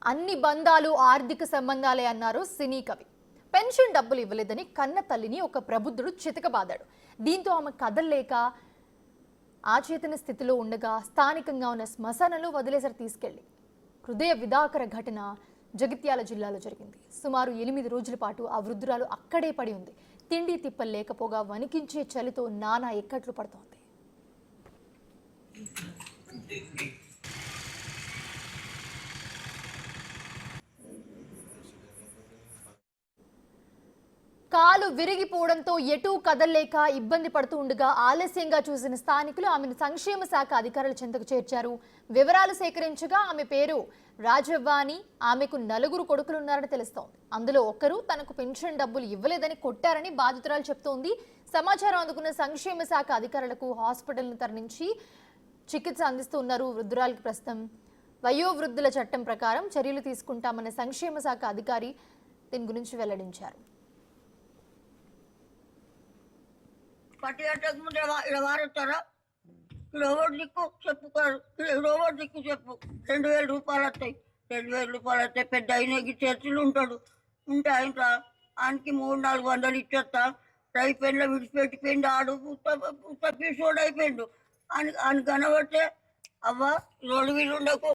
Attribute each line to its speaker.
Speaker 1: అన్ని బంధాలు ఆర్థిక సంబంధాలే అన్నారు సినీ కవి. పెన్షన్ డబ్బులు ఇవ్వలేదని కన్న తల్లిని ఒక ప్రబుద్ధుడు చితకబాదాడు. దీంతో ఆమె కదల్లేక ఆచేతన స్థితిలో ఉండగా స్థానికంగా ఉన్న శ్మశానంలో వదిలేసారు తీసుకెళ్లి. హృదయ విదాకర ఘటన జగిత్యాల జిల్లాలో జరిగింది. సుమారు 8 రోజుల పాటు ఆ వృద్ధురాలు అక్కడే పడి ఉంది. తిండి తిప్పలు లేకపోగా వణికించే చలితో నానా ఎక్కట్లు పడుతోంది. కాలు విరిగిపోవడంతో ఎటూ కదల్లేక ఇబ్బంది పడుతూ ఉండగా ఆలస్యంగా చూసిన స్థానికులు ఆమెను సంక్షేమ శాఖ అధికారుల చెంతకు చేర్చారు. వివరాలు సేకరించగా ఆమె పేరు రాజవ్వ అని, ఆమెకు 4 కొడుకులున్నారని తెలుస్తోంది. అందులో ఒకరు తనకు పెన్షన్ డబ్బులు ఇవ్వలేదని కొట్టారని బాధితురాలు చెప్తోంది. సమాచారం అందుకున్న సంక్షేమ శాఖ అధికారులకు హాస్పిటల్ను తరలించి చికిత్స అందిస్తున్నారు. వృద్ధురాలికి ప్రస్తుతం వయోవృద్ధుల చట్టం ప్రకారం చర్యలు తీసుకుంటామన్న సంక్షేమ శాఖ అధికారి దీని గురించి వెల్లడించారు.
Speaker 2: పట్టి గంటకు ముందు ఇలా వారుతారా రోబోట్ దిక్కు చెప్పుకోరు, రోబోట్ దిక్కు చెప్పు 2000 రూపాయలు వస్తాయి. 2000 రూపాయలు వస్తాయి. పెద్ద అయినకి చర్చలు ఉంటాడు. ఉంటే ఆయనకి 300-400 ఇచ్చేస్తా. అయిపోయిందో విడిచిపెట్టిపోయింది. ఆడు ఉత్త పీసోడు అయిపోయిండు. ఆయన కనబడితే అవ్వ రోడ్డు మీద ఉండకు.